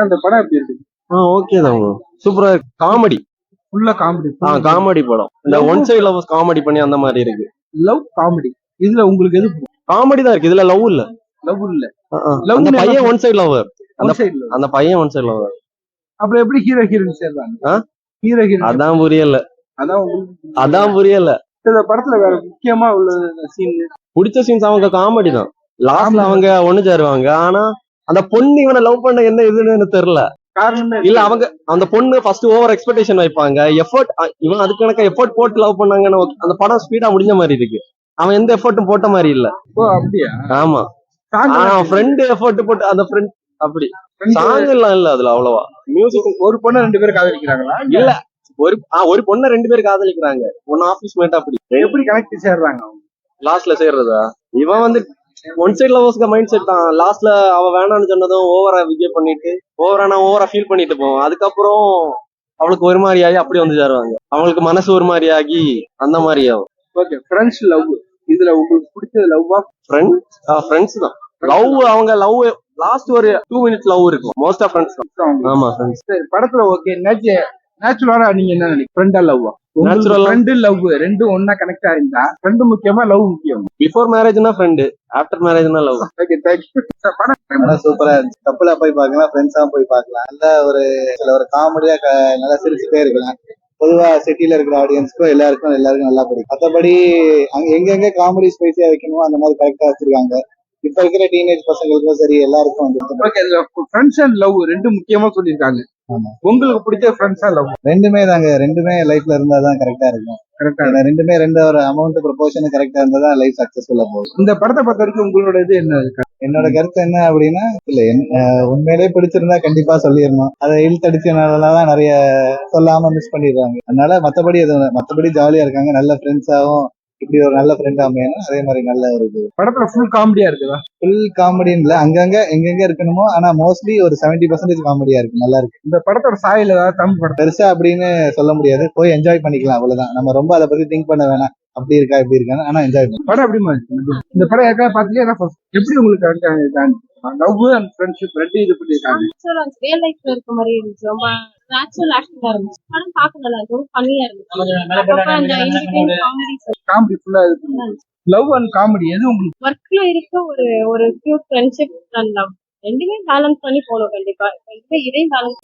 அந்த படம் எப்படி இருக்கு? ஓகே தான் ப்ரோ. சூப்பரா இருக்கு. காமெடி. ஃபுல்லா காமெடி. காமெடி படம். இந்த ஒன் சைடு லவ் காமெடி பண்ணி அந்த மாதிரி இருக்கு. Love comedy. இதுல உங்களுக்கு எது காமெடி தான் இருக்கு. இதுல லவ் இல்ல. லவ் இல்ல. அந்த பையன் ஒன் சைடு லவர். அந்த பையன் ஒன் சைடு லவர். அப்புறம் எப்படி ஹீரோ ஹீரோயின் சேர்றாங்க? ஹீரோ ஹீரோயின் அதான் புரியல. அதான் புரியல. இந்த படத்துல வேற முக்கியமா உள்ள சீன் பிடிச்ச சீன்ஸ் அவங்க காமெடி தான். லாஸ்ட்ல அவங்க ஒண்ணு சேருவாங்க. ஆனா அந்த பொண்ணு இவனை லவ் பண்ண என்ன இதுன்னு எனக்கு தெரியல. காரணமே இல்ல அவங்க அந்த பொண்ணு ஃபர்ஸ்ட் ஓவர் எக்ஸ்பெக்டேஷன் வைப்பாங்க. எஃபோர்ட் இவன் அதுக்கு கணக்க எஃபோர்ட் போட்டு லவ் பண்ணாங்கன்னு அந்த படம் ஸ்பீடா முடிஞ்ச மாதிரி இருக்கு. அவன் எந்த எஃபோர்ட்டும் போட்ட மாதிரி இல்ல. ஓ அப்படியா? ஆமா. ஃப்ரெண்ட் எஃபோர்ட் போட்டு அந்த ஃப்ரெண்ட் அப்படி சாங் எல்லாம் இல்ல அதுல அவ்வளவா. மியூசிக் ஒரு பொண்ணு 2 பேரும் காதலிக்கிறாங்களா? இல்ல ஒரு பொண்ணு 2 பேர் காதலிக்கிறாங்க. ஒன்னு ஆபீஸ் மேட். அப்படி எப்படி கனெக்ட் சேர்றாங்க அவங்க? லாஸ்ட்ல சேர்றதா? இவன் வந்து ஒன் சைட் லவர்ஸ்க்கு மைண்ட் செட் தான். லாஸ்ட்ல அவ வேணான்னு சொன்னதும் ஓவரா விஜய் பண்ணிட்டு ஓவரா ஃபீல் பண்ணிட்டு போவோம். அதுக்கப்புறம் அவளுக்கு ஒரு மாதிரி ஆகி அப்படி வந்து சேருவாங்க. அவங்களுக்கு மனசு ஒரு மாதிரி ஆகி அந்த மாதிரி ஆகும். ஓகே. Friends love. இதுல உங்களுக்கு பிடிச்சது லவ்வா? ஃப்ரெண்ட்ஸ் தான். லவ் அவங்க லவ் லாஸ்ட் ஒரு 2 மினிட்ஸ் லவ் இருக்கும். மோஸ்ட் ஆஃப் ஃப்ரெண்ட்ஸ் தான். ஆமா ஃப்ரெண்ட்ஸ். படத்துல ஓகே. நேச்சுரலா நீங்க என்ன நினைக்கிறீங்க? ஃப்ரெண்டா லவ்வா? ஃப்ரெண்ட் லவ் ரெண்டும் ஒண்ணா கனெக்ட் ஆயிருந்தா ஃப்ரெண்ட் முக்கியமா லவ் முக்கியம்? பிஃபோர் மேரேஜ்னா ஃப்ரெண்ட், ஆஃப்டர் மேரேஜ்னா லவ். Okay thank you. படம் சூப்பரா இருந்துச்சு. கப்பலா போய் பார்க்கலாம், ஃப்ரெண்ட்ஸா போய் பார்க்கலாம். நல்ல ஒரு காமெடியா நல்லா சிரிச்சுட்டே இருக்கலாம். பொதுவா சிட்டில இருக்கிற ஆடியன்ஸ்க்கும் எல்லாருக்கும் நல்லா பிடிக்கும். மற்றபடி எங்கெங்க காமெடி ஸ்பைஸியா வைக்கணுமோ அந்த மாதிரி கரெக்டா வச்சிருக்காங்க. இப்ப இருக்கிற டீனேஜ் பசங்களுக்கும் சரி எல்லாருக்கும் ஃப்ரெண்ட்ஸ் அண்ட் லவ் ரெண்டும் முக்கியமா சொல்லியிருக்காங்க. உங்களுக்கு பிடிச்ச ஃப்ரெண்ட்ஸா லவ்? ரெண்டுமே தாங்க. ரெண்டுமே லைஃப்ல இருந்தாதான் கரெக்டா இருக்கும். ரெண்டுமே ஒரு அமௌண்ட் ப்ரொபோர்ஷன் கரெக்டா இருந்தாதான் லைஃப் சக்சஸ்ஃபுல்லா போகும். இந்த படத்தை பொறுத்த வரைக்கும் உங்களோட இது என்ன? என்னோட கருத்து என்ன அப்படின்னா, இல்ல உண்மையிலேயே பிடிச்சிருந்தா கண்டிப்பா சொல்லிடணும். அதை இழுத்தடிச்சனாலதான் நிறைய சொல்லாம மிஸ் பண்ணிடுறாங்க. அதனால மத்தபடி ஜாலியா இருக்காங்க. நல்ல ஃப்ரெண்ட்ஸாவும் இப்படி ஒரு நல்ல ஃப்ரெண்ட் அமையணும். அதே மாதிரி நல்ல ஒரு இது. படத்துல ஃபுல் காமெடியா இருக்குதா? ஃபுல் காமெடின்னு இல்ல, அங்கங்க எங்கெங்க இருக்கணுமோ. ஆனா மோஸ்ட்லி ஒரு 70% காமெடியா இருக்கு. நல்லா இருக்கு. இந்த படத்தோட சாயல் ஏதாவது தமிழ் படம் பெருசா அப்படின்னு சொல்ல முடியாது. போய் என்ஜாய் பண்ணிக்கலாம், அவ்வளவுதான். நம்ம ரொம்ப அதை பத்தி திங்க் பண்ண வேணாம். அப்படி இருக்கா இப்படி இருக்கான்னு. ஆனா என்ஜாய் பண்ணலாம். படம் எப்படிமா இருக்கு? இந்த படம் ஏற்கனவே பாத்தீங்கன்னா எப்படி உங்களுக்கு லவ் அண்ட் ஃப்ரெண்ட்ஷிப் ரெண்டு இது பண்ணிருக்காங்க? ரியல் லைஃப்ல இருக்க மாதிரி இருந்துச்சு. ரொம்ப நேச்சுரல் ஆக்டிங்கா இருந்துச்சு. படம் பார்க்க நல்லா இருக்கும். ஃபன்னியா இருந்துச்சு. காமெடி ஃபுல்லா இது. லவ் அண்ட் காமெடி எது உங்களுக்கு? ஒர்க்ல இருக்க ஒரு கியூட் ஃப்ரெண்ட்ஷிப் அண்ட் லவ் ரெண்டுமே பேலன்ஸ் பண்ணி போகணும். கண்டிப்பா இதையும் பேலன்ஸ்